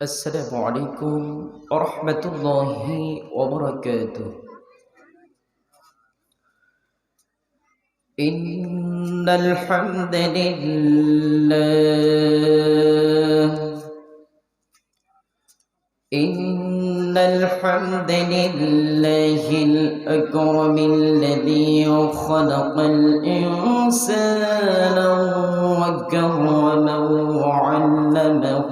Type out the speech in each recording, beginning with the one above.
السلام عليكم ورحمة الله وبركاته. إن الحمد لله الأكرم الذي خلق الإنسان وكرمه وعلمه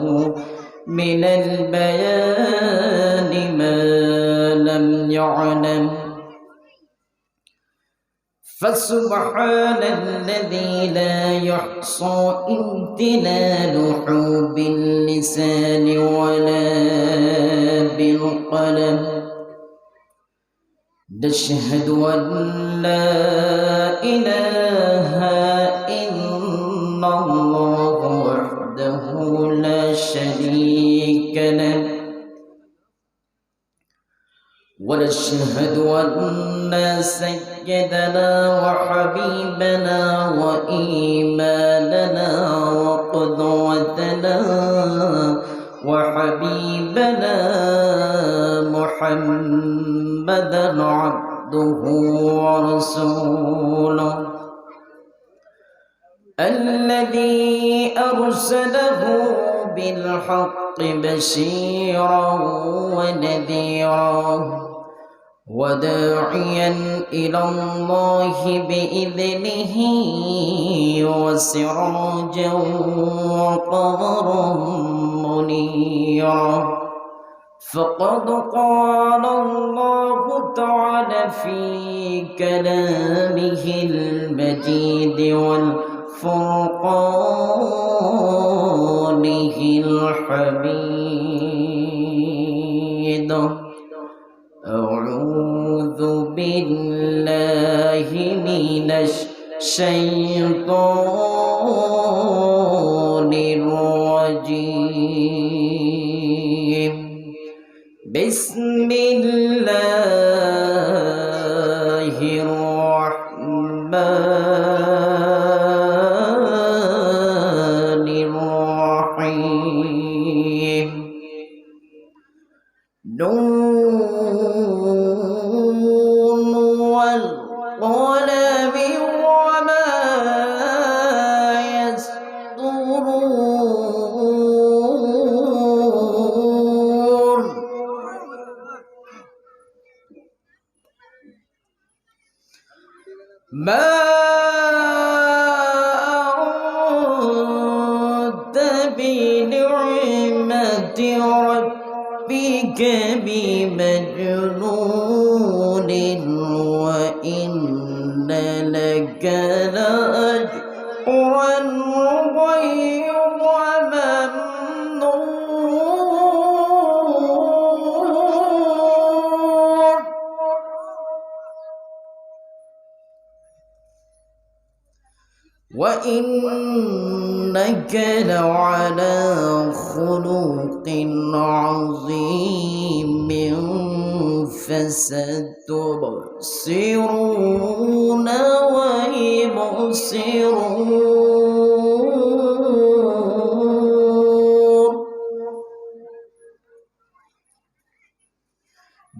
من البيان ما لم يعلم، فسبحان الذي لا يحصى امتنانه باللسان ولا بالقلم. نشهد أن لا إله إلا الله وحده لا شريك له، ونشهد أن سيدنا وحبيبنا وإيماننا وقدوتنا وحبيبنا محمدا عبده ورسوله الذي أرسله بالحق بشيرا ونذيرا وداعيا إلى الله بإذنه وسراجا وقمرا منيرا. فقد قال الله تعالى في كلامه المجيد والفرقانه الحميد: أعوذ بالله من الشيطان الرجيم. بسم الله الرحمن الرحيم. والقلم وما يسطرون. ما أنت بنعمة ربك بمجنون، وإن لك لأجرا غير ممنون. وإنك لعلى خلق عظيم، فستبصرون ويبصرون.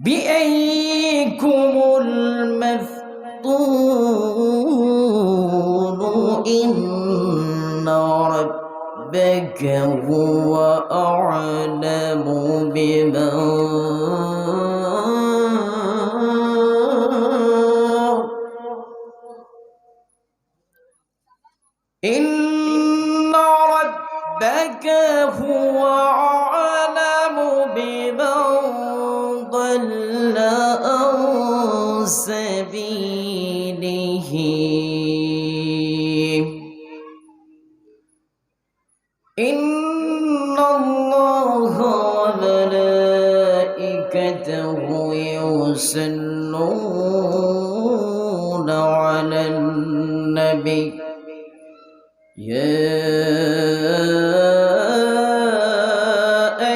بأيكم المفتون؟ إن ربك هو أعلم بمن ضل عن سبيله. إن الله وملائكته يصلون على النبي يا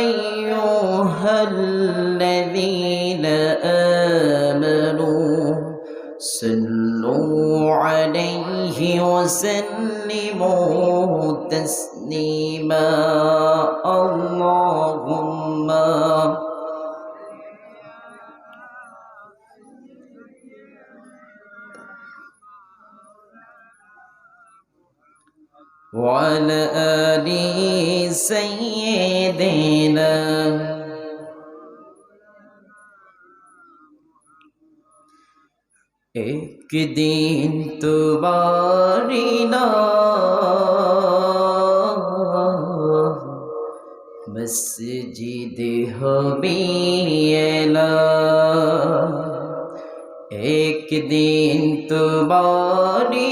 أيها الذين آمنوا صلوا عليه وسلموا تسليما. اللهم وعلى آل سيدنا एक दिन तुम्हारी मस्जिद हमीला एक दिन तुम्हारी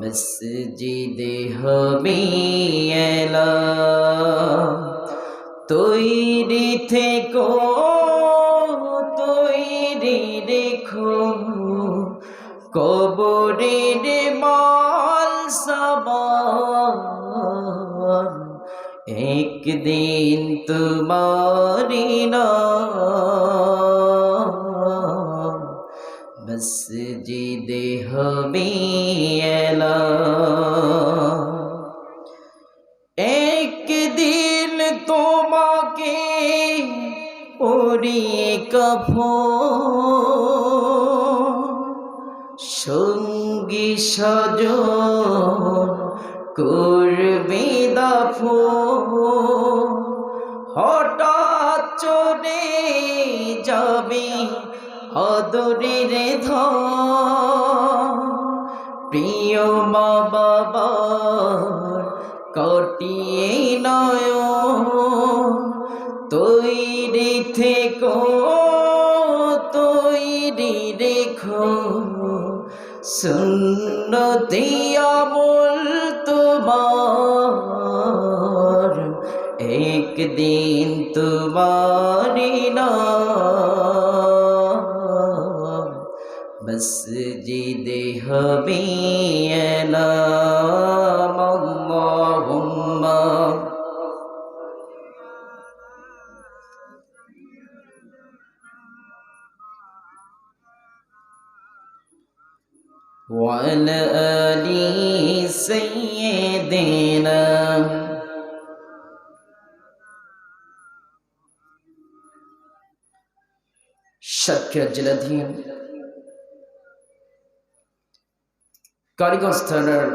मस्जिद हमीला तैरी থেকো তৈরি রেখো কবরের মাল সামান একদিন তোমারি নাম মসজিদে হমিলা একদিন তোমাকে পরিয়ে কাফন সঙ্গী সাজন করবে দাফন হঠাৎ চলে যাবে আদরের ধন প্রিয় মা বাবার কাটিয়ে নয়ন তৈরি থেকো তৈরি রেখো সুন্নতি আমল তোমার একদিন তোমারি নাম মসজিদে হমিলা আল্লাহুম্মা وعلى آل سيدنا সাতক্ষীরা জেলাধীন কালীগঞ্জ থানার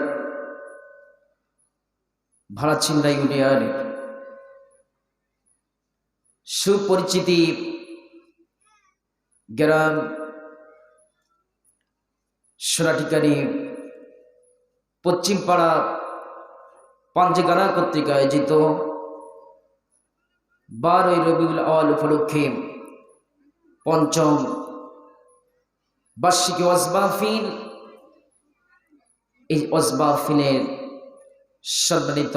ভাড়াছিন্দা ইউনিয়নের সুপরিচিতি গ্রাম সোনাটিকারি পশ্চিমপাড়া পাঞ্জেগানা কর্তৃক আয়োজিত 12 রবিউল আউয়াল উপলক্ষে পঞ্চম বার্ষিক ওয়াজ মাহফিল এই ওয়াজ মাহফিলের সম্মানিত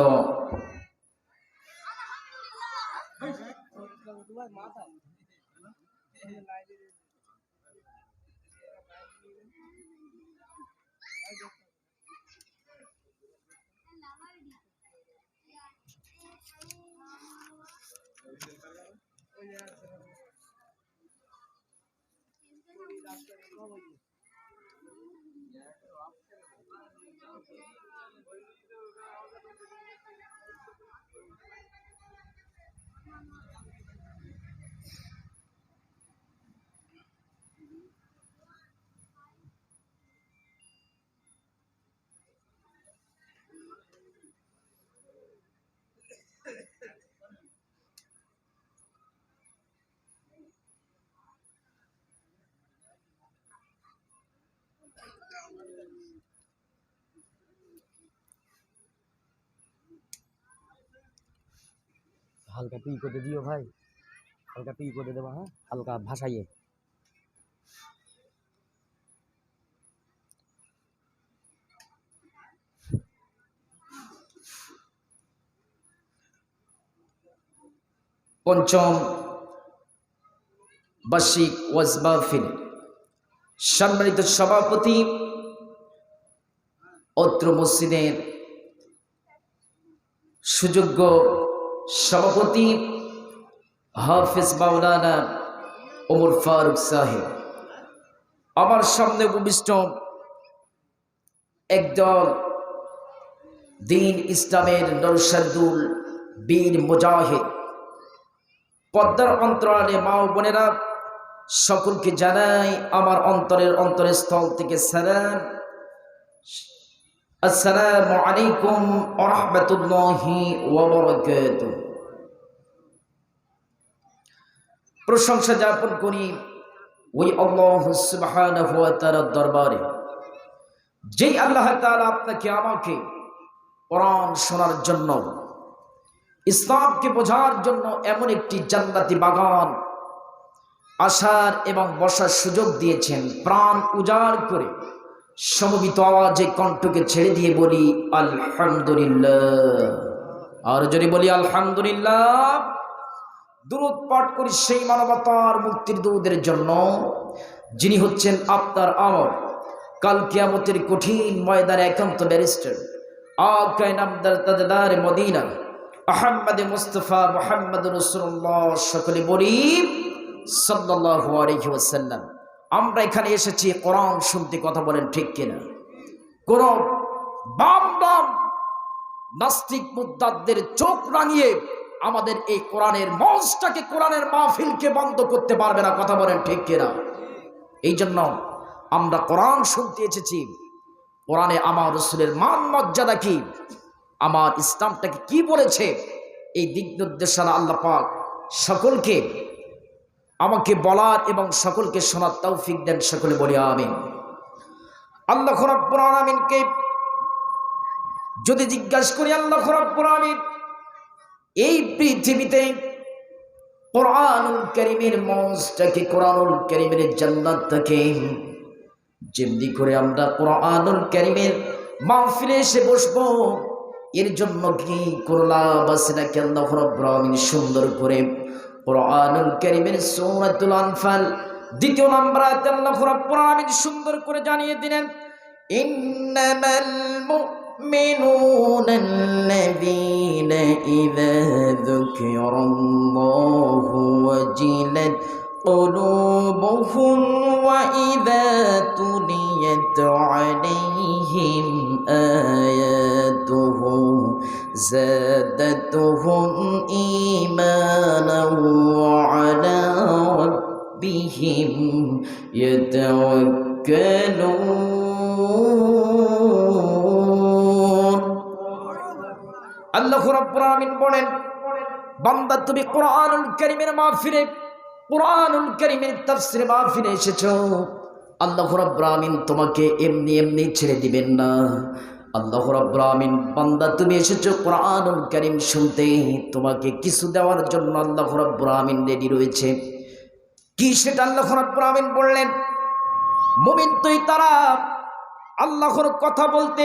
হালকা টুই করে দিও ভাই, হালকা টুই করে দেবা, হ্যাঁ হালকা ভাসাইয়ে। পঞ্চম বার্ষিক ওয়াজ মাহফিল সম্মানিত সভাপতি অত্র মসজিদের সুযোগ্য সভাপতি হাফেজ মাওলানা ওমর ফারুক সাহেব, আমার সামনে উপবিষ্ট একদল দিন ইসলামের নরসাদুল বীর মুজাহিদ, পদ্মার অন্তরালে মা ও বোনেরা সকলকে জানাই আমার অন্তরের স্থল থেকে সালাম। আসসালামু আলাইকুম ওয়া রাহমাতুল্লাহি ওয়া বারাকাতুহু। প্রশংসা জ্ঞাপন করি ওই আল্লাহ সুবহানাহু ওয়া তাআলার দরবারে, যেই আল্লাহ তাআলা আপনাকে আমাকে কোরআন শোনার জন্য, ইসলামকে বোঝার জন্য এমন একটি জান্নাতি বাগান আসার এবং বসার সুযোগ দিয়েছেন। প্রাণ উজাড় করে সমবেত আওয়াজে কণ্ঠকে ছেড়ে দিয়ে বলি আলহামদুলিল্লাহ। আর যদি বলি আলহামদুলিল্লাহ, দুরূদ পাঠ করি সেই মানবতার মুক্তির দূতের জন্য, যিনি হচ্ছেন আপনার আমার কাল কিয়ামতের কঠিন ময়দানে একান্ত ব্যারিস্টার, আকায়ে নামদার তাজদার মদিনা আহমদ মুস্তাফা মুহাম্মদ রাসূলুল্লাহ। সকলে বলি সাল্লাল্লাহু আলাইহি ওয়াসাল্লাম। আমরা এখানে এসেছি কোরআন শুনতে, কথা বলেন ঠিক কিনা? কোন বাম বাম নাস্তিক মুদ্দাতদের চোখ রাঙিয়ে আমাদের এই কোরআনের মঞ্চটাকে, কোরআনের মাহফিলকে বন্ধ করতে পারবে না, কথা বলেন ঠিক কিনা? এই জন্য আমরা কোরআন শুনতে এসেছি। কোরআনে আমার রাসূলের মান মর্যাদা কি, আমার ইসলামটাকে কি বলেছে, এই দিক নির্দেশনা আল্লাহ পাক সকলকে আমাকে বলার এবং সকলকে শোনার তৌফিক দেন। সকলে বলি আমিন। আল্লাহ রাব্বুল আলামিনকে যদি জিজ্ঞাসা করি, আল্লাহ রাব্বুল আলামিন এই পৃথিবীতে কোরআনুল কারীমের মঞ্চটাকে, কোরআনুল কারীমের জান্নাতটাকে যেমনি করে আমরা কোরআনুল কারীমের মাহফিলে এসে বসবো, এর জন্য কি কোনো লাভ আছে নাকি? আল্লাহ রাব্বুল আলামিন সুন্দর করে কোরআনুল কারীমের সূরাতুল আনফাল 2 নম্বর আয়াতে আল্লাহ রাব্বুল আলামিন সুন্দর করে জানিয়ে দিলেন, ইন্নামাল মুমিনুনা আল্লাযীনা ইযা যুকিরাল্লাহু ওয়াজিলাত قلوبهم وإذا تليت عليهم آياته زادتهم إيمانا وعلى ربهم يتوكلون। আল্লাহ রাব্বুল আলামিন বলেন, বান্দা তুমি কোরআনুল কারীমের মাহফিলে, কোরআনুল কারীমের তাফসীরে মাহফিলে এসেছো, আল্লাহ রাব্বুল আলামিন তোমাকে এমনি এমনি ছেড়ে দিবেন না। আল্লাহ রাব্বুল আলামিন, বান্দা তুমি এসেছো কোরআনুল কারীম শুনতে, তোমাকে কিছু দেওয়ার জন্য আল্লাহ রাব্বুল আলামিন রেডি রয়েছে। কি সেটা আল্লাহ রাব্বুল আলামিন বললেন, মুমিন তুই তারা আল্লাহর কথা বলতে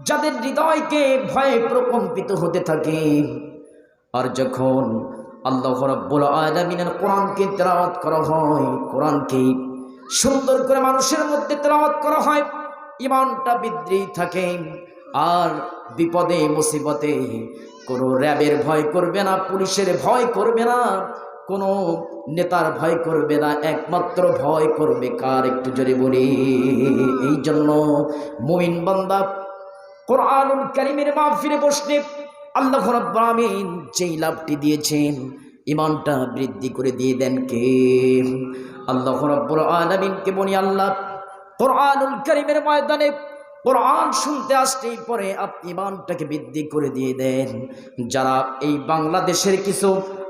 যাদের হৃদয়কে ভয়ে প্রকম্পিত হতে থাকে, আর যখন আল্লাহ রাব্বুল আলামিনের কোরআনকে তেলাওয়াত করা হয়, কোরআনকে সুন্দর করে মানুষের মধ্যে তেলাওয়াত করা হয়, ঈমানটা বৃদ্ধি থাকে। আর বিপদে মুসিবতে কোনো র্যাবের ভয় করবে না, পুলিশের ভয় করবে না, কোনো নেতার ভয় করবে না, একমাত্র ভয় করবে কার? একটু জোরে বলি। এই জন্য মুমিন বান্দা কোরআনুল কারীমের মাহফিলে বসলে আল্লাহ রাব্বুল আলামিন যেই লাভটি দিয়েছেন, ঈমানটা বৃদ্ধি করে দিয়ে দেন কে? আল্লাহ রাব্বুল আলামিনকে বলি, আল্লাহ কোরআনুল কারীমের ময়দানে কোরআন শুনতে আসতেই পরে আপনি ঈমানটাকে বৃদ্ধি করে দিয়ে দেন। যারা এই বাংলাদেশের কিছু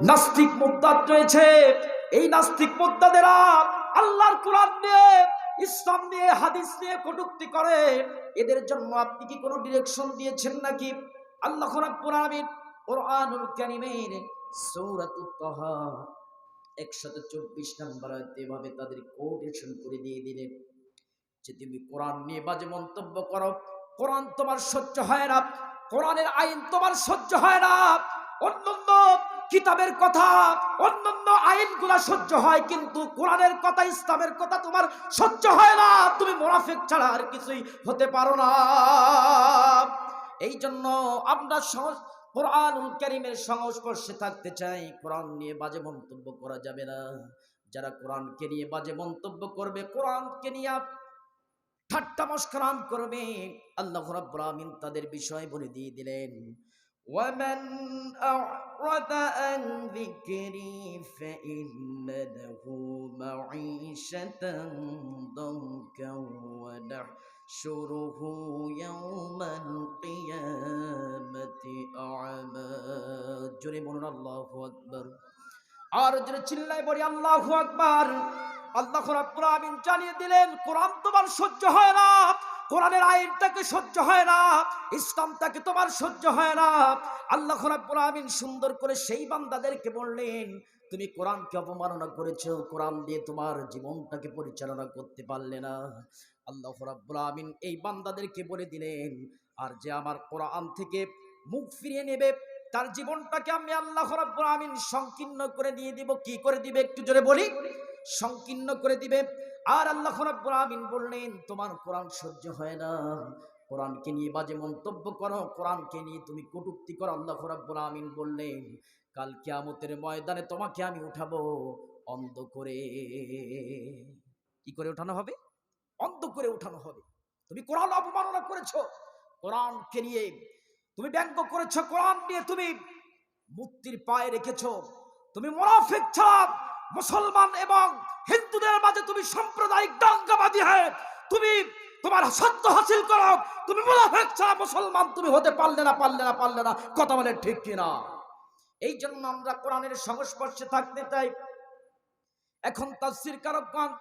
নাস্তিক মুদ্দাত রয়েছে, এই নাস্তিক মুদ্দাদেরা আল্লাহর কোরআন নিয়ে, ইসলাম নিয়ে, হাদিস নিয়ে কটূক্তি করে, এদের জন্য আপনি কি কোনো ডিরেকশন দিয়েছেন নাকি? আল্লাহ রাব্বুল আলামিন কোরআনুল কারীমের সূরাতুত তাহা 124 নম্বর আয়াতে এভাবে তাদের কোটেশন করে দিয়ে দিলেন যে তুমি কোরআন নিয়ে বাজে মন্তব্য করো, কোরআন তোমার সহ্য হয় না, কোরআনের আইন তোমার সহ্য হয় না। অন্যান্য কিতাবের কথা, অন্যান্য আইনগুলা সহ্য হয়, কিন্তু কোরআনের কথা, ইসলামের কথা তোমার সহ্য হয় না। তুমি মুনাফিক ছাড়া আর কিছুই হতে পারো না। এই জন্য আমরা কোরআনুল কারীমের সংস্পর্শে থাকতে চাই। কোরআন নিয়ে বাজে মন্তব্য করা যাবে না। যারা কোরআনকে নিয়ে বাজে মন্তব্য করবে, কোরআনকে নিয়ে ঠাট্টা মশকরা করবে, আল্লাহ রাব্বুল আলামিন তাদের বিষয় বলে দিয়ে দিলেন, ومن أعرض عن ذكري فإن له معيشة ضنكا শুরুহু ইয়াউমাল কিয়ামতি আ'মা। জোরে বলুন আল্লাহু আকবার। আর জোরে চিল্লায় বলি আল্লাহু আকবার। আল্লাহ রাব্বুল আমিন জানিয়ে দিলেন কোরআন তোমার সহ্য হয় না, কোরআনের আইনটাকে সহ্য হয় না, ইসলামটাকে তোমার সহ্য হয় না। আল্লাহ রাব্বুল আমিন সুন্দর করে সেই বান্দাদেরকে বললেন তুমি কোরআনকে অপমাননা করেছো, কোরআন দিয়ে তোমার জীবনটাকে পরিচালনা করতে পারলে না। আল্লাহ রাব্বুল আমিন এই বান্দাদেরকে বলে দিলেন আর যে আমার কোরআন থেকে মুখ ফিরিয়ে নেবে তার জীবনটাকে আমি আল্লাহ রাব্বুল আমিন সংকীর্ণ করে দিয়ে দিব। কি করে দিবে একটু জোরে বলি? সংকীর্ণ করে দিবে। আর আল্লাহ রাব্বুল আমিন বললেন তোমার কোরআন সহ্য হয় না, কোরআনকে নিয়ে বাজে মন্তব্য করো, কোরআনকে নিয়ে তুমি কটূক্তি করো। আল্লাহ রাব্বুল আমিন বললেন কাল কিয়ামতের ময়দানে তোমাকে আমি উঠাবো অন্ধ করে। কি করে উঠানো হবে? অন্ধ করে উঠানো হবে। তুমি কোরআন অপমাননা করেছো, কোরআনকে নিয়ে তুমি ব্যঙ্গ করেছো, কোরআন নিয়ে তুমি মূর্তির পায়ে রেখেছো, তুমি মুনাফিক ছাড়া মুসলমান এবং হিন্দুদের মাঝে তুমি সাম্প্রদায়িক দাঙ্গাবাদী হয়ে তুমি তোমার সত্য হাসিল করো, তুমি মুনাফিক ছাড়া মুসলমান তুমি হতে পারলে না। কথা বলে ঠিক কিনা? এই জন্য আমরা কোরআনের সংস্পর্শে থাকতে চাই। এখন তাফসীর কারকগণ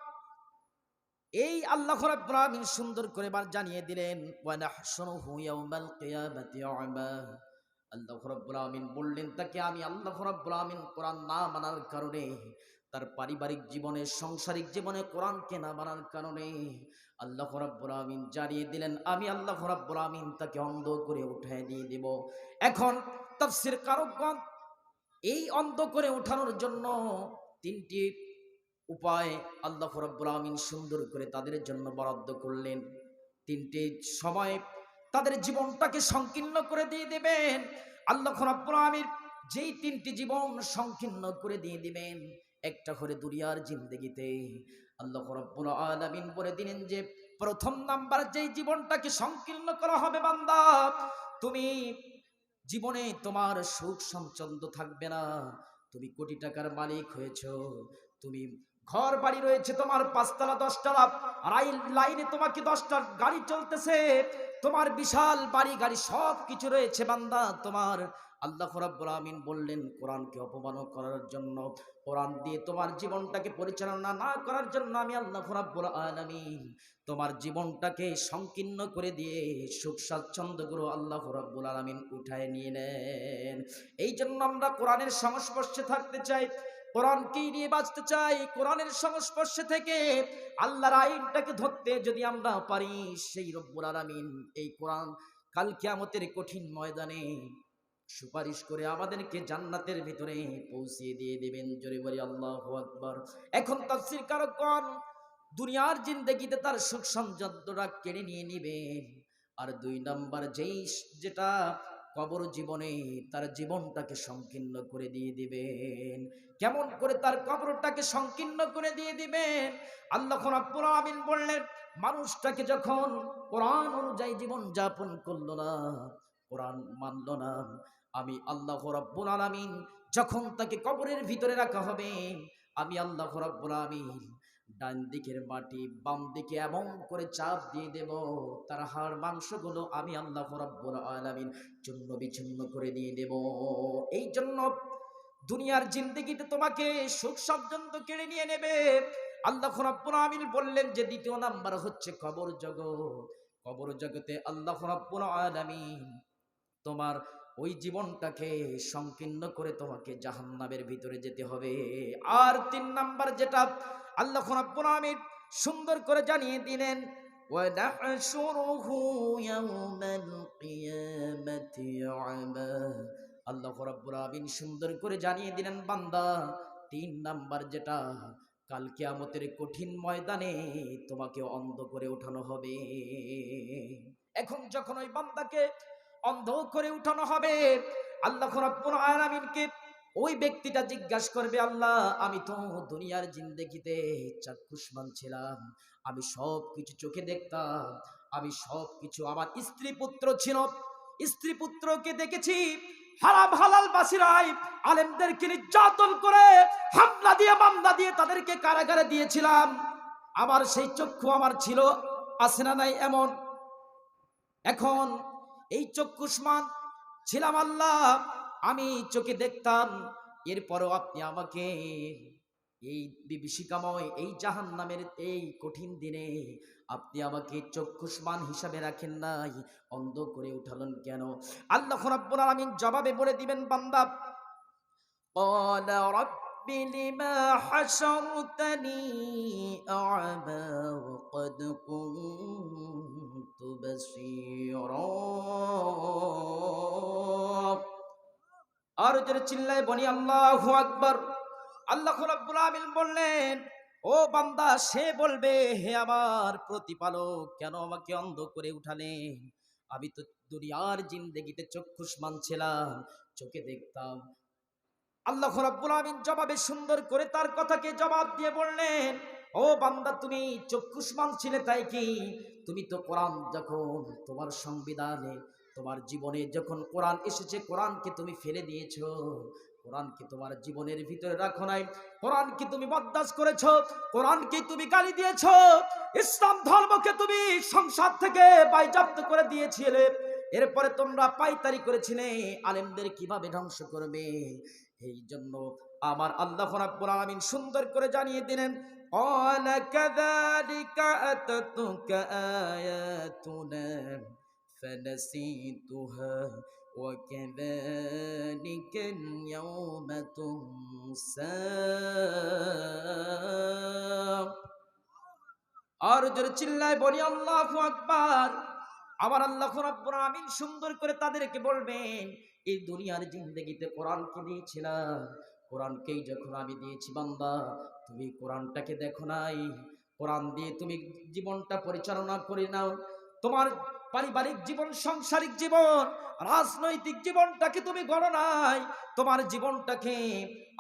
এই আল্লাহ রাব্বুল আমিন সুন্দর করে বার জানিয়ে দিলেন ওয়া নাহশুরুহু ইয়াউমাল কিয়ামাতি আ'মা। আল্লাহ রাব্বুল আমিন বললেন তাকে আমি আল্লাহ রাব্বুল আমিন কোরআন না মানার কারণে, তার পারিবারিক জীবনে সাংসারিক জীবনে কোরআনকে না মানার কারণে আল্লাহ রাব্বুল আমিন জানিয়ে দিলেন আমি আল্লাহ রাব্বুল আমিন তাকে অন্ধ করে উঠায় দিয়ে দেব। এখন তাফসীর কারকগণ এই অন্ধ করে উঠানোর জন্য তিনটি উপায় আল্লাহ রাব্বুল আমিন সুন্দর করে তাদের জন্য বরাদ্দ করলেন। তিনটি সময় তাদের জীবনটাকে সংকীর্ণ করে দিয়ে দেবেন। আল্লাহ রাব্বুল আমিন যেই তিনটি জীবন সংকীর্ণ করে দিয়ে দিবেন, একটা করে দুনিয়ার জিন্দেগিতে আল্লাহ রাব্বুল আলামিন বলে দিলেন যে প্রথম নাম্বার যেই জীবনটাকে সংকীর্ণ করা হবে বান্দা, তুমি জীবনে তোমার সুখ সচ্ছন্দ থাকবে না। তুমি কোটি টাকার মালিক হয়েছো, তুমি ঘর বাড়ি রয়েছে তোমার 5 তলা 10 তলা, লাইনে তোমাকে 10টা গাড়ি চলতেছে, তোমার বিশাল বাড়ি গাড়ি সব কিছু রয়েছে বান্দা তোমার। আল্লাহ রাব্বুল আমিন বললেন কোরআনকে অপমান করার জন্য, কোরআন দিয়ে তোমার জীবনটাকে পরিচালনা না করার জন্য আমি আল্লাহ রাব্বুল আলামিন তোমার জীবনটাকে সংকীর্ণ করে দিয়ে সুখ স্বাচ্ছন্দ্যগুলো আল্লাহ রাব্বুল আলামিন উঠায় নিয়ে নেন। এই জন্য আমরা কোরআনের সংস্পর্শে থাকতে চাই, কোরআনকে নিয়ে বাঁচতে চাই। কোরআনের সংস্পর্শে থেকে আল্লাহর আইনটাকে ধরতে যদি আমরা পারি, সেই রব্বুল আলামিন এই কোরআন কাল কিয়ামতের কঠিন ময়দানে সুপারিশ করে আমাদেরকে জান্নাতের ভিতরে পৌঁছিয়ে দিয়ে দিবেন। জোরে বলি আল্লাহু আকবার। এখন তাফসীর কারকগণ দুনিয়ার জিন্দেগিতে তার সুখ সমৃদ্ধটা কেড়ে নিয়ে নেবেন। আর 2 নাম্বার যেটা কবর জীবনে তার জীবনটাকে সংকীর্ণ করে দিয়ে দিবেন। কেমন করে তার কবরটাকে সংকীর্ণ করে দিয়ে দিবেন? আল্লাহ রাব্বুল আমিন বললেন মানুষটাকে যখন কোরআন অনুযায়ী জীবন যাপন করলো না, কোরআন মানলো না, আমি আল্লাহ রাব্বুল আলামিন যখন তাকে কবরের ভিতরে রাখা হবে, আমি আল্লাহ রাব্বুল আমিন ডান দিকের মাটি বাম দিকে এমন করে চাপ দিয়ে দেব, তার হাড় মাংসগুলো আমি আল্লাহ রাব্বুল আলামিন চূর্ণ বিচূর্ণ করে দিয়ে দেব। এই জন্য দুনিয়ার জিন্দেগিতে তোমাকে সুখ স্বাচ্ছন্দ্য কেড়ে নিয়ে নেবে। আল্লাহ রাব্বুল আমিন বললেন যে দ্বিতীয় নাম্বার হচ্ছে কবর জগৎ। কবর জগতে আল্লাহ রাব্বুল আলামিন তোমার ওই জীবনটাকে সংকীর্ণ করে তোমাকে জাহান্নামের ভিতরে যেতে হবে। আর 3 নাম্বার যেটা আল্লাহ রাব্বুল আমিন সুন্দর করে জানিয়ে দিলেন ওয়া নাহশুরুহু ইয়াউমাল কিয়ামাতি আ'মা। আল্লাহ রাব্বুল আমিন সুন্দর করে জানিয়ে দিলেন বান্দা 3 নাম্বার যেটা কাল কিয়ামতের কঠিন ময়দানে তোমাকে অন্ধ করে উঠানো হবে। এখন যখন ওই বান্দাকে অন্ধ করে উঠানো হবে, আল্লাহ রাব্বুল আলামিনকে ওই ব্যক্তিটা জিজ্ঞাসা করবে আল্লাহ আমি তো দুনিয়ার জিন্দেগিতে চাক্ষুষ্মান ছিলাম, আমি সব কিছু চোখে দেখতাম, আমি সব কিছু, আমার স্ত্রী পুত্র ছিল, স্ত্রী পুত্রকে দেখেছি হারাম হালাল বাসিরাই আলেমদেরকে নির্যাতন করে হামলা দিয়ে মামলা দিয়ে তাদেরকে কারাগারে দিয়েছিলাম, আমার সেই চক্ষু আমার ছিল, আছে না নাই এমন? এখন এই চক্ষুষ্মান ছিলাম আল্লাহ, আমি চোখে দেখতাম, এরপরও আপনি আমাকে এই বিভীষিকাময় এই জাহান্নামের এই কঠিন দিনে আপনি আমাকে চক্ষুষ্মান হিসাবে রাখেন নাই, অন্ধ করে উঠালেন কেন? আল্লাহ রাব্বুল আলামিন জবাবে বলে দিবেন বান্দা, قال رب لما حشرتني أعمى وقد كنت بصيرا। আর জোরে চিল্লায় বলি আল্লাহু আকবার। আল্লাহ রাব্বুল আলামিন বললেন, ও বান্দা, সে বলবে, হে আমার প্রতিপালক, কেন আমাকে অন্ধ করে উঠালেন? আমি তো দুনিয়ার জিন্দেগিতে চক্ষুষ্মান ছিলাম, চোখে দেখতাম। আল্লাহ রাব্বুল আলামিন জবাবে সুন্দর করে তার কথাকে জবাব দিয়ে বললেন, ও বান্দা, তুমি চক্ষুষ্মান ছিলে তাই কি? তুমি তো কোরআন, যখন তোমার সংবিধানে তোমার জীবনে যখন কোরআন এসেছে, কোরআনকে তুমি ফেলে দিয়েছো, কোরআনকে তোমার জীবনের ভিতরে রাখো নাই, কোরআনকে তুমি বরদাস্ত করেছো, কোরআনকে তুমি গালি দিয়েছো, ইসলাম ধর্মকে তুমি সংসার থেকে বাজেয়াপ্ত করে দিয়েছিলে। এরপরে তোমরা পায়তারি করেছিলে আলেমদের কিভাবে ধ্বংস করবে। এই জন্য আমার আল্লাহ রাব্বুল আলামিন সুন্দর করে জানিয়ে দিলেন, قال كذلك أتتك آياتنا فنسيتها وكذلك اليوم تنسى। আর জোরে চিল্লায় বলি আল্লাহু আকবার। আমার আল্লাহ রাব্বুল আলামিন সুন্দর করে তাদেরকে বলবেন, এই দুনিয়ার জিন্দেগিতে কোরআনকে দিয়েছিলাম, কোরআনকেই যখন আমি দিয়েছি বান্দা, তুমি কোরআনটাকে দেখো নাই, কোরআন দিয়ে তুমি জীবনটা পরিচালনা করে নাও, তোমার পারিবারিক জীবন, সাংসারিক জীবন, রাজনৈতিক জীবনটাকে তুমি গড়ো নাই, তোমার জীবনটাকে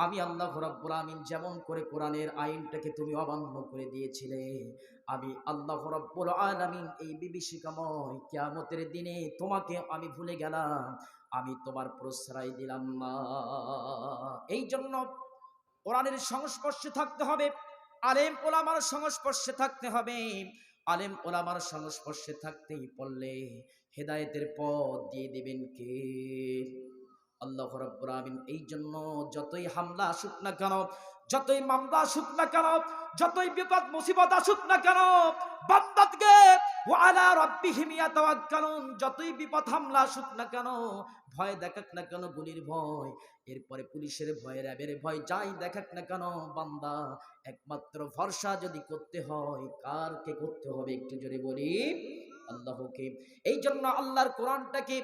আমি আল্লাহ রাব্বুল আলামিন যেমন করে কোরআনের আইনটাকে তুমি অমান্য করে দিয়েছিলে, আমি আল্লাহ রাব্বুল আলামিন এই বিভীষিকাময় কিয়ামতের দিনে তোমাকে আমি ভুলে গেলাম, আমি তোমার প্রশ্রয় দিলাম না। এই জন্য কোরআনের সংস্পর্শে থাকতে হবে, আলেম ওলামার সংস্পর্শে থাকতে হবে। আলেম ওলামার সংস্পর্শে থাকতেই পারলে হেদায়েতের পথ দিয়ে দিবেন কে? আল্লাহ রাব্বুল আলামিন। এই জন্য যতই হামলা আসুক না কেন, যতই মামলা আসুক না কেন, যতই বিপদ মুসিবত আসুক না কেন, বান্দাকে ওয়া আলা রাব্বিহিম ইয়াতাওয়াক্কালুন, যতই বিপদ হামলা আসুক না কেন, ভয় দেখাক না কেন, গুলির ভয়, এরপরে পুলিশের ভয়, র্যাবের ভয়, যাই দেখাক না কেন, বান্দা একমাত্র ভরসা যদি করতে হয়, কারকে করতে হবে? একটু জোরে বলি, আল্লাহকে। এই জন্য আল্লাহর কোরআনটাকে,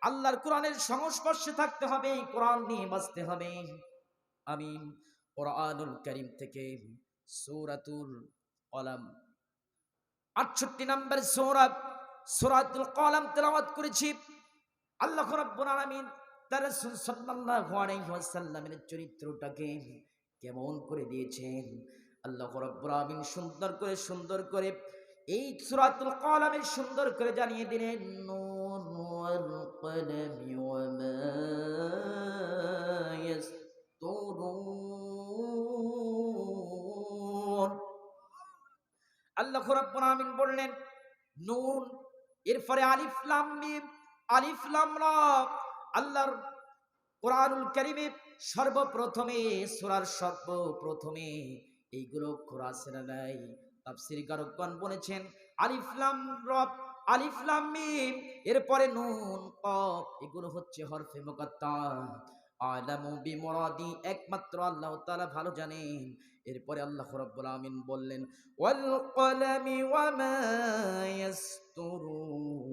আল্লাহর কোরআনের সংস্পর্শে থাকতে হবে, কোরআন নিয়ে বাঁচতে হবে। আমি কোরআনুল কারীম থেকে সূরাতুল কলম 68 নম্বর সূরা, সূরাতুল কলম তেলাওয়াত করেছি। আল্লাহ রাব্বুল আলামিন তার রাসূল সাল্লাল্লাহু আলাইহি ওয়াসাল্লামের চরিত্রটাকে কেমন করে দিয়েছেন। আল্লাহ রাব্বুল আলামিন সুন্দর করে এই সূরাতুল কলমের সুন্দর করে জানিয়ে দিলেন, নুন ওয়াল কলমি ওয়া মা ইয়াসতুরুন। আল্লাহ রাব্বুল আলামিন বললেন নুন, এরপরে আলিফ লাম মিম, আলিফ লাম রা। আল্লাহর কোরআনুল কারীমে সর্বপ্রথমে, সূরার সর্বপ্রথমে এইগুলো অক্ষর আছে না নাই? তাফসীরকারগণ বলেছেন আলিফ লাম রা, আলিফ লাম মিম, এরপরে নুন কফ, এগুলো হচ্ছে হরফে মুকাত্তা। আলামু বিমুরাদি, একমাত্র আল্লাহ তাআলা ভালো জানেন। এরপরে আল্লাহ রাব্বুল আলামিন বললেন ওয়াল কলামি ওয়া মা ইয়াসতুরুন।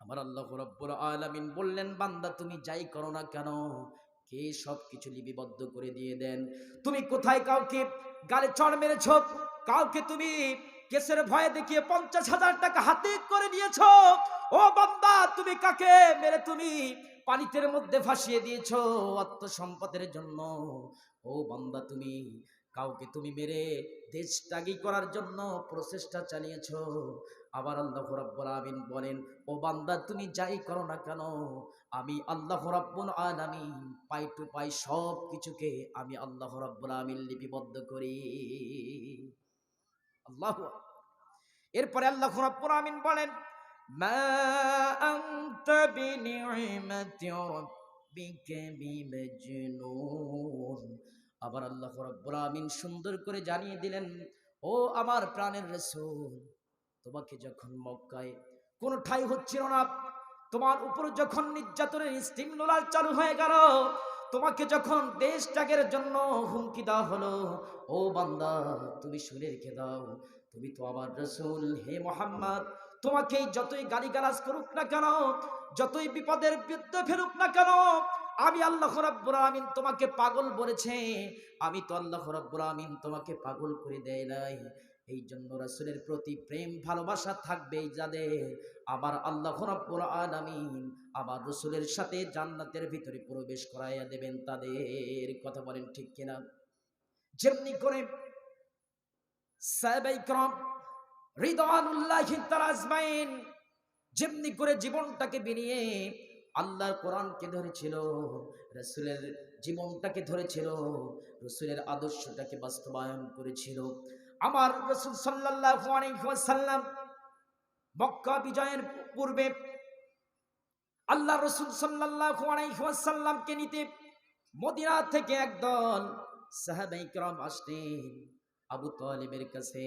আমার আল্লাহ রাব্বুল আলামিন বললেন, বান্দা তুমি যাই করো না কেন, কে সব কিছু লিপিবদ্ধ করে দিয়ে দেন। তুমি কোথায় কাউকে গালে চড় মেরেছ, কাউকে তুমি কেসের ভয়ে দেখিয়ে 50,000 টাকা হাতে করে নিয়েছো, ও বান্দা তুমি কাকে মেরে তুমি পানিতের মধ্যে ভাসিয়ে দিয়েছো অর্থ সম্পদের জন্য, ও বান্দা তুমি কাউকে তুমি মেরে দেশ ত্যাগী করার জন্য প্রচেষ্টা চালিয়েছো। আবার আল্লাহ রাব্বুল আলামিন বলেন, ও বান্দা তুমি যাই করো না কেন, আমি আল্লাহ রাব্বুল আলামিন পাই টু পাই সব কিছুকে আমি আল্লাহ রাব্বুল আলামিন লিপিবদ্ধ করি। আল্লাহু আকবার। এরপরে আল্লাহ রাব্বুল আমিন বলেন, মা আনতা বিনি'মাতি রাব্বিকা বিমাজনুন। আবার আল্লাহ রাব্বুল আমিন সুন্দর করে জানিয়ে দিলেন, ও আমার প্রাণের রাসূল, তোমাকে যখন মক্কায় কোনো ঠাঁই হচ্ছিল না, তোমার উপর যখন নির্যাতনের স্টিমুলার চালু হয়ে গেল, তোমাকে যখন দেশ ত্যাগের জন্য হুমকি দেওয়া হলো, ও বান্দা তুমি শুনে রেখে দাও, তুমি তো আমার রাসূল, হে মুহাম্মদ, তোমাকে যতই গালিগালাজ করুক না কেন, যতই বিপদের বিরুদ্ধে ফেরুক না কেন, আমি আল্লাহ রাব্বুল আমিন তোমাকে পাগল বলেছে, আমি তো আল্লাহ রাব্বুল আমিন তোমাকে পাগল করে দেয় নাই। এই জন্য রাসূলের প্রতি প্রেম ভালোবাসা থাকবেই যাদের, আবার আল্লাহ রাব্বুল আলামিন আবার রাসূলের সাথে জান্নাতের ভিতরে প্রবেশ করাইয়া দেবেন তাদের। কথা বলেন ঠিক কিনা? যেমনি করে সাহাবায়ে কেরাম রিদওয়ানুল্লাহি তাআলা আজমাইন যেমনি করে জীবনটাকে বিনিয়ে আল্লাহর কোরআনকে ধরেছিল, রাসূলের জীবনটাকে ধরেছিল, রাসূলের আদর্শটাকে বাস্তবায়ন করেছিল, আমার রাসূল সাল্লাল্লাহু আলাইহি ওয়াসাল্লাম মক্কা বিজয়ের পূর্বে আল্লাহ রাসূল সাল্লাল্লাহু আলাইহি ওয়াসাল্লামকে নিতে মদিনা থেকে একদল সাহাবায়ে কেরাম আসলেন আবু তালেবের কাছে।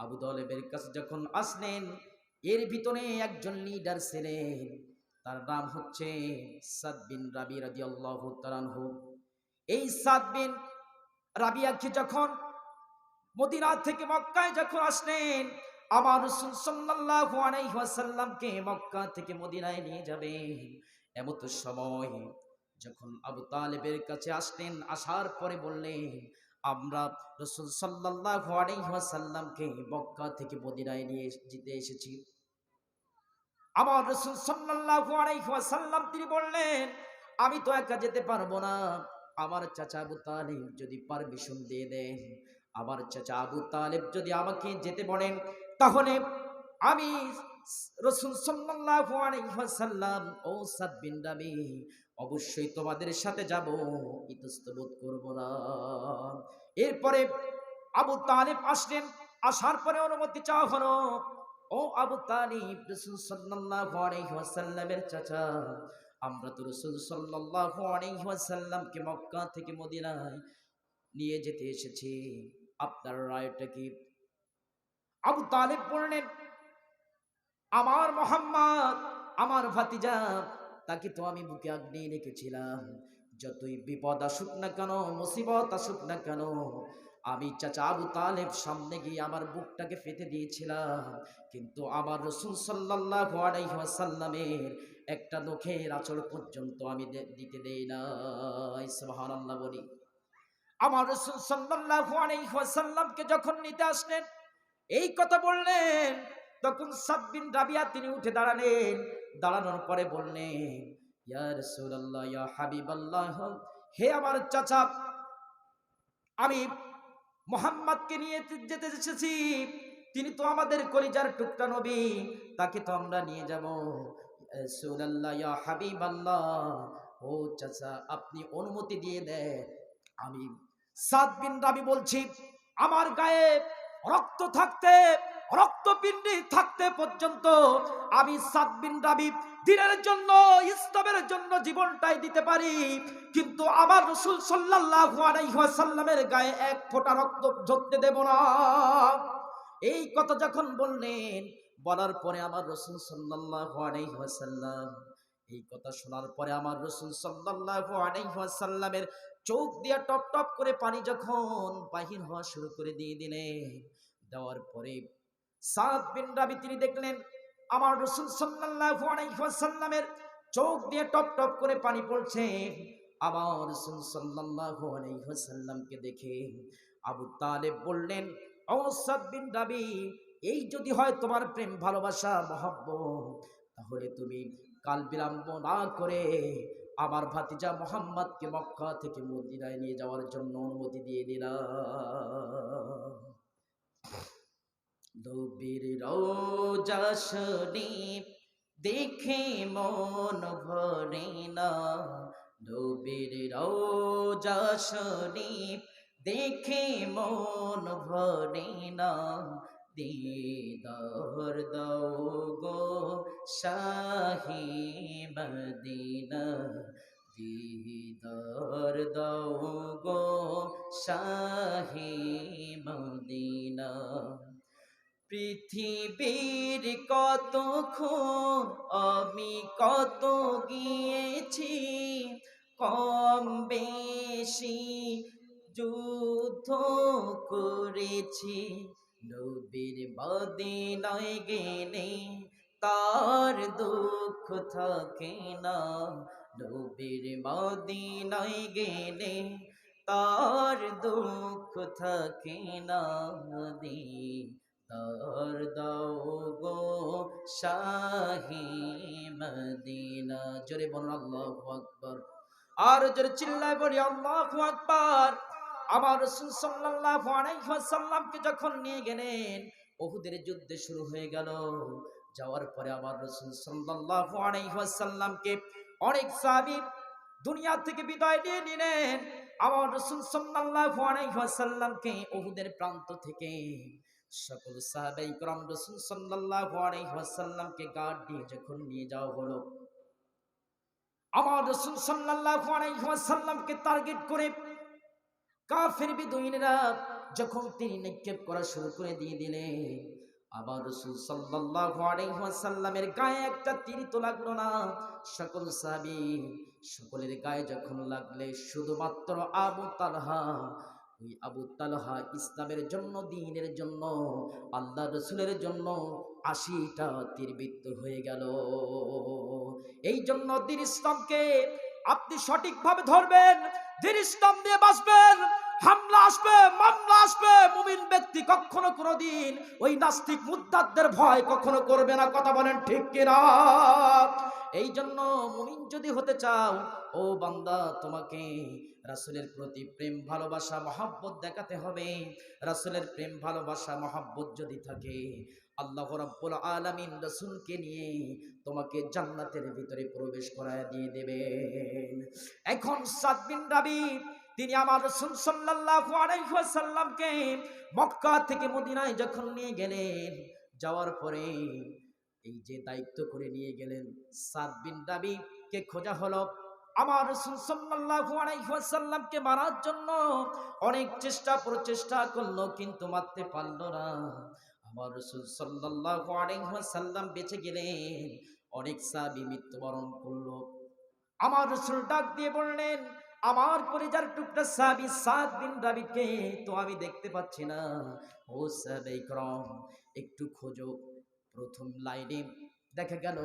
আবু তালেবের কাছে যখন আসলেন, এর ভিতরে একজন লিডার ছিলেন, তার নাম হচ্ছে সাদ বিন রাবি রাদিয়াল্লাহু তাআলা আনহু। এই সাদ বিন রাবিয়াকে যখন মদিনা থেকে মক্কায় যখন আসলেন, আমার রাসূল সাল্লাল্লাহু আলাইহি ওয়াসাল্লামকে মক্কা থেকে মদিনায় নিয়ে যাবেন, এমত সময় যখন আবু তালেবের কাছে আসলেন, আসার পরে বললেন, আমরা রাসূল সাল্লাল্লাহু আলাইহি ওয়াসাল্লামকে মক্কা থেকে মদিনায় নিয়ে যেতে এসেছি। আমার রাসূল সাল্লাল্লাহু আলাইহি ওয়াসাল্লাম তিনি বললেন, আমি তো একা যেতে পারবো না, আমার চাচা আবু তালেব যদি পারমিশন দিয়ে দেন, আমার চাচা আবু তালেব যদি আমাকে যেতে বলেন, তাহলে আমি রাসূল সাল্লাল্লাহু আলাইহি ওয়াসাল্লাম ও সাদ বিন রাবি অবশ্যই তোমাদের সাথে যাব, ইতস্তত করব না। এরপরে আবু তালেব আসলেন, আসার পরে অনুমতি চাওয়া হলো, ও আবু তালিব, রাসূল সাল্লাল্লাহু আলাইহি ওয়াসাল্লামের চাচা, আমরা তো রাসূল সাল্লাল্লাহু আলাইহি ওয়াসাল্লামকে মক্কা থেকে মদিনায় নিয়ে যেতে এসেছি, আপনার রায়টা কি? আবু তালেব বললেন, আমার মুহাম্মদ, আমার ভাতিজা, তাকে তো আমি বুকে আগলে রেখেছিলাম, যতই বিপদ আসুক না কেন, মুসিবত আসুক না কেন, আমি চাচা আবু তালেব সামনে গিয়ে আমার বুকটাকে ফেটে দিয়েছিলাম, কিন্তু আমার রাসূল সাল্লাল্লাহু আলাইহি ওয়াসাল্লামের একটা নখের আঁচড় পর্যন্ত আমি দিতে দেই না। সুবহানাল্লাহ বলি। আমার রাসূল সাল্লাল্লাহু আলাইহি ওয়াসাল্লামকে যখন নিতে আসলেন, এই কথা বললেন, তখন সাদ বিন রাবিয়া তিনি উঠে দাঁড়ালেন, দাঁড়ানোর পরে বললেন, ইয়া রাসূলুল্লাহ, ইয়া হাবিবাল্লাহ, হে আমার চাচা, আমি মুহাম্মদকে নিয়ে যেতে এসেছি, তিনি তো আমাদের কলিজার টুকরা নবী, তাকে তো আমরা নিয়ে যাব। রাসূলুল্লাহ, ইয়া হাবিবাল্লাহ, ও চাচা আপনি অনুমতি দিয়ে দেন। আমি সাদ বিন রাবি বলছি, আমার গায়ে রক্ত থাকতে, রক্তপিণ্ডি থাকতে পর্যন্ত আমি সাদ বিন রাবি দিনের জন্য, ইসলামের জন্য জীবনটাই দিতে পারি, কিন্তু আমার রাসূল সাল্লাল্লাহু আলাইহি ওয়াসাল্লামের গায়ে এক ফোঁটা রক্ত ঝরতে দেব না। এই কথা যখন বললেন, বলার পরে আমার রাসূল সাল্লাল্লাহু আলাইহি ওয়াসাল্লাম, এই কথা শোনার পরে আমার রাসূল সাল্লাল্লাহু আলাইহি ওয়াসাল্লামের চোখ দিয়ে টপ টপ করে পানি যখন বাহির হওয়া শুরু করে দিয়ে দিলেন, দেওয়ার পরে সাদ বিন রাবি তিনি দেখলেন আমার রাসূল সাল্লাল্লাহু আলাইহি ওয়াসাল্লামের চোখ দিয়ে টপ টপ করে পানি পড়ছে। আমার রাসূল সাল্লাল্লাহু আলাইহি ওয়াসাল্লামকে দেখে আবু তালেব বললেন, ও সাদ বিন রাবি, এই যদি হয় তোমার প্রেম ভালোবাসা মহব্বত, তাহলে তুমি কাল বিলম্ব না করে আমার ভাতিজা মুহাম্মদকে মক্কা থেকে মদিনায় নিয়ে যাওয়ার জন্য অনুমতি দিয়ে দিলাম। নবীর রওজা শরীফ দেখে মন ভরে না, নবীর রওজা শরীফ দেখে মন ভরে না, দিদার দাও গো শাহি মদিনা দিদার দাও গো শাহি মদিনা পৃথিবীর কত খুন আমি কত গিয়েছি কম বেশি যুদ্ধ করেছি নবীর মদিনায় গেলে তার দুঃখ থাকে না নবীর মদিনায় গেলে তার দুঃখ থাকে না দিদার দাও গো শাহি মদিনা জোরে বলুন আল্লাহু আকবার আর জোরে চিল্লায় বলি আল্লাহু আকবার আমার রাসূল সাল্লাল্লাহু আলাইহি ওয়াসাল্লামকে যখন নিয়ে গেলেন উহুদের যুদ্ধ শুরু হয়ে গেল যাওয়ার পরে আমার রাসূল সাল্লাল্লাহু আলাইহি ওয়াসাল্লামকে অনেক সাহাবী দুনিয়া থেকে বিদায় নিয়ে নিলেন আমার রাসূল সাল্লাল্লাহু আলাইহি ওয়াসাল্লামকে উহুদের প্রান্ত থেকে সকল সাহাবায়ে کرام রাসূল সাল্লাল্লাহু আলাইহি ওয়াসাল্লামকে গার্ড দিয়ে যখন নিয়ে যাওয়া হলো আমার রাসূল সাল্লাল্লাহু আলাইহি ওয়াসাল্লামকে টার্গেট করে কাফের বিদুইনরা যখন তিনি নিক্ষেপ করা শুরু করে দিয়ে দিলেন আবার রাসূল সাল্লাল্লাহু আলাইহি ওয়াসাল্লামের গায়ে একটা তীর তো লাগলো না সকল সাহাবী সকলের গায়ে যখন লাগলে শুধুমাত্র আবু তালহা ওই আবু তালহা ইসলামের জন্য দ্বীনের জন্য আল্লাহ রাসূলের জন্য ৮০টা তীরবিদ্ধ হয়ে গেল এই জন্য দ্বীন ইসলামকে আপনি সঠিকভাবে ধরবেন দ্বীন ইসলাম দিয়ে বাঁচবেন হামলা আসবে মামলা আসবে মুমিন ব্যক্তি কখনো কোনোদিন ওই নাস্তিক মুদ্দাতদের ভয় কখনো করবে না কথা বলেন ঠিক কিনা এই জন্য মুমিন যদি হতে চাও ও বান্দা তোমাকে রাসূলের প্রতি প্রেম ভালোবাসা মহব্বত দেখাতে হবে রাসূলের প্রেম ভালোবাসা মহব্বত যদি থাকে আল্লাহ রাব্বুল আলামিন রাসূলকে নিয়ে তোমাকে জান্নাতের ভিতরে প্রবেশ করায় দিয়ে দেবেন এখন সাদ বিন রাবি তিনি আমার রাসূল সাল্লাল্লাহু আলাইহি ওয়াসাল্লামকে মক্কা থেকে মদিনায় যখন নিয়ে গেলেন যাওয়ার পরে এই যে দায়িত্ব করে নিয়ে গেলেন সাদ বিন রাবি কে খোঁজা হলো আমার রাসূল সাল্লাল্লাহু আলাইহি ওয়াসাল্লামকে মারার জন্য অনেক চেষ্টা প্রচেষ্টা করলো কিন্তু মারতে পারল না আমার রাসূল সাল্লাল্লাহু আলাইহি ওয়াসাল্লাম বেঁচে গেলেন অনেক সাহাবী মৃত্যুবরণ করলো আমার রাসূল ডাক দিয়ে বললেন আমার কলিজার টুকরা সাহাবী সাদ বিন রাবিকে তো আমি দেখতে পাচ্ছি না ও সাহাবায়ে کرام একটু খোঁজো প্রথম লাইনে দেখা গেল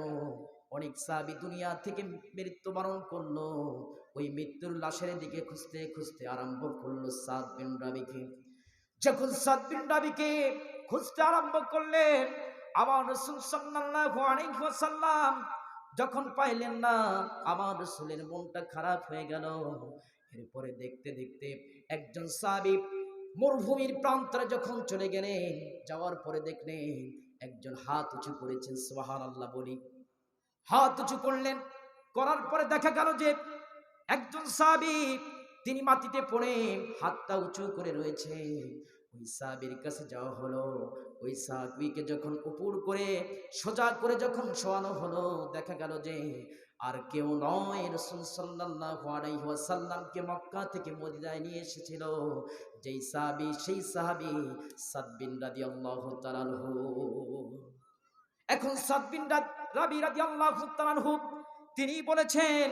অনেক সাহাবী দুনিয়া থেকে মৃত্যুবরণ করলো ওই মৃত্যুর লাশের দিকে খুঁজতে খুঁজতে আরম্ভ করলো সাদ বিন রাবিকে যখন সাদ বিন রাবিকে খুঁজতে আরম্ভ করলেন আমার রাসূল সাল্লাল্লাহু আলাইহি ওয়াসাল্লাম যখন পাইলেন না আমার রাসূলের মনটা খারাপ হয়ে গেল এরপরে দেখতে দেখতে একজন সাহাবী মরুভূমির প্রান্তরে যখন চলে গেলেন যাওয়ার পরে দেখলেন একজন হাত উঁচু করেছেন সুবহানাল্লাহ বলি হাত উঁচু করলেন করার পরে দেখা গেল যে একজন সাহাবী তিনি মাটিতে পড়ে হাতটা উঁচু করে রয়েছে ওই সাহাবীর কাছে যাওয়া হলো ওই সাহাবীকে যখন উপর করে সোজা করে যখন শোয়ানো হলো দেখা গেল যে আর কেউ নয় রাসূল সাল্লাল্লাহু আলাইহি ওয়াসাল্লামকে মক্কা থেকে মদিনায় নিয়ে এসেছিল যেই সাহাবী সেই সাহাবী সাদ বিন রাদিয়াল্লাহু তাআলা আনহু এখন সাদ বিন রাবি রাদিয়াল্লাহু তাআলা আনহু তিনি বলেছেন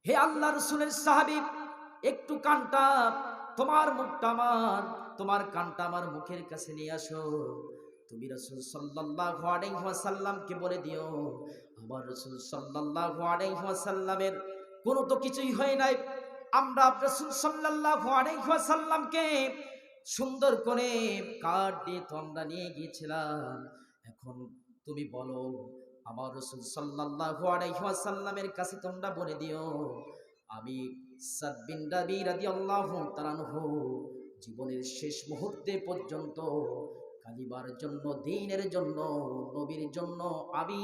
হে আল্লাহর রাসূলের সাহাবী একটু কানটা তোমার মুখটা আমার তোমার কানটা আমার মুখের কাছে নিয়ে আসো তুমি রাসূল সাল্লাল্লাহু আলাইহি ওয়াসাল্লামকে বলে দিও আমার রাসূল সাল্লাল্লাহু আলাইহি ওয়াসাল্লামের কোনো তো কিছুই হয় নাই আমরা রাসূল সাল্লাল্লাহু আলাইহি ওয়াসাল্লামকে সুন্দর করে কাঠ দিয়ে তো আমরা নিয়ে গিয়েছিলাম এখন তুমি বলো আমার রাসূল সাল্লাল্লাহু আলাইহি ওয়াসাল্লামের কাছে তোমরা বলে দিও আমি সাদ বিন রাবি রাদিয়াল্লাহু তাআলা আনহু জীবনের শেষ মুহূর্তে পর্যন্ত কালিমার জন্য দ্বীনের জন্য নবীর জন্য আমি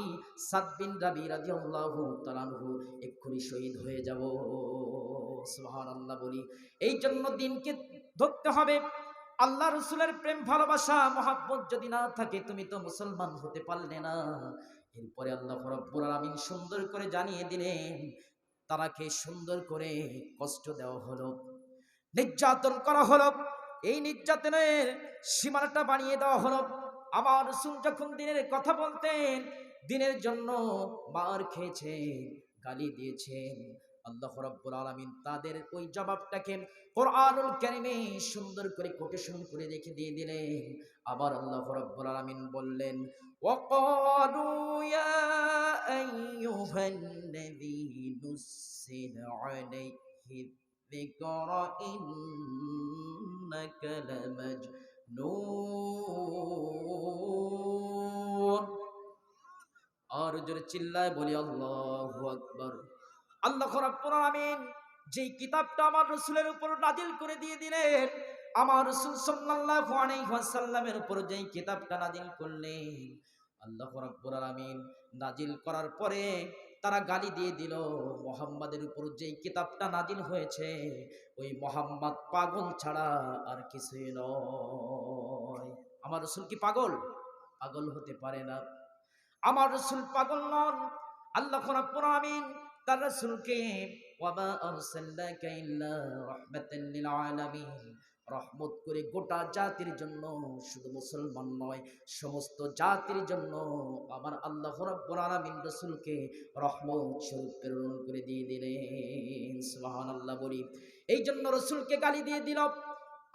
সাদ বিন রাবি রাদিয়াল্লাহু তাআলা আনহু এক্ষুনি শহীদ হয়ে যাব সুবহানাল্লাহ বলি এই জন্য দ্বীনকে ধরতে হবে আল্লাহ রসুলের প্রেম ভালোবাসা মহাব্বত যদি না থাকে তুমি তো মুসলমান হতে পারলে না। এরপরে আল্লাহ রাব্বুল আলামিন সুন্দর করে জানিয়ে দিলেন, তারাকে সুন্দর করে কষ্ট দেওয়া হলো, নির্যাতন করা হলো। এই নির্যাতনের সীমানাটা বানিয়ে দেওয়া হলো। আমার রাসূল যখন দিনের কথা বলতেন, দিনের জন্য মার খেয়েছেন, গালি দিয়েছেন, আল্লাহ রাব্বুল আলামিন তাদের ওই জবাবটাকে কোরআনুল কারীমে সুন্দর করে কোটেশন করে রেখে দিয়ে দিলেন। আবার আল্লাহ রাব্বুল আলামিন বললেন, ওয়াকালু ইয়া আইয়ুহাল্লাযী নুসিলা আলাইহি الذكر إنك لمجنون। আর জোরে চিল্লায় বলি আল্লাহু আকবার। আল্লাহ রাব্বুল আলামিন যেই কিতাবটা আমার রাসূলের উপর নাজিল করে দিয়ে দিলেন, আমার রাসূল সাল্লাল্লাহু আলাইহি ওয়াসাল্লামের উপর যেই কিতাবটা নাজিল করলেন, আল্লাহ রাব্বুল আলামিন নাজিল করার পরে তারা গালি দিয়ে দিল, মুহাম্মাদের উপর যেই কিতাবটা নাজিল হয়েছে ওই মুহাম্মদ পাগল ছাড়া আর কিছুই নয়। আমার রাসূল কি পাগল? পাগল হতে পারে না। আমার রাসূল পাগল নন। আল্লাহ রাব্বুল আলামিন তার রাসূলকে ওয়ামা আরসালনাকা ইল্লা রাহমাতাল লিল আলামিন, রহমত করে গোটা জাতির জন্য, শুধু মুসলমান নয় সমস্ত জাতির জন্য আমার আল্লাহ রাব্বুল আলামিন রাসূলকে রহমত স্বরূপ প্রেরণ করে দিয়ে দিলেন। সুবহানাল্লাহ বলি। এই জন্য রাসূলকে গালি দিয়ে দিল।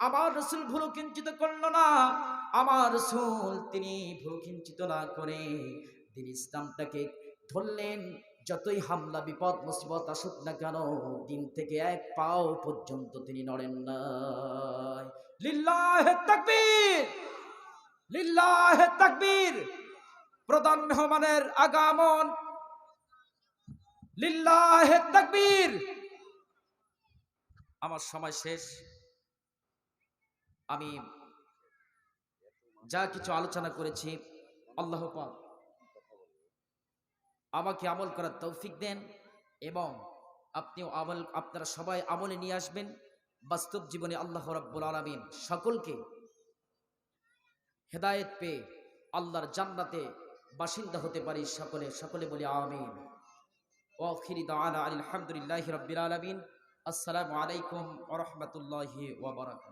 আমার রাসূল ভুল কিঞ্চিত করল না। আমার রাসূল তিনি ভুল কিঞ্চিত না করে দিন ইসলামটাকে ধরলেন। যতই হামলা বিপদ মুসিবত আসুক না কেন, দিন থেকে এক পাও পর্যন্ত তিনি নড়েন নাই। লিল্লাহে তাকবীর, লিল্লাহে তাকবীর। প্রধান মেহমানের আগমন, লিল্লাহে তাকবীর। আমার সময় শেষ। আমি যা কিছু আলোচনা করেছি আল্লাহ পাক আমাকে আমল করার তৌফিক দেন এবং আপনিও আমল, আপনারা সবাই আমলে নিয়ে আসবেন। বাস্তব জীবনে আল্লাহ রাব্বুল আলামিন সকলকে হেদায়েত পেয়ে আল্লাহর জান্নাতে বাসিন্দা হতে পারি। সকলে বলি আমিন। ওয়া আখিরি দাওয়ানা আলহামদুলিল্লাহি রাব্বিল আলামিন। আসসালামু আলাইকুম ওয়া রাহমাতুল্লাহি ওয়া বারাকাতুহু।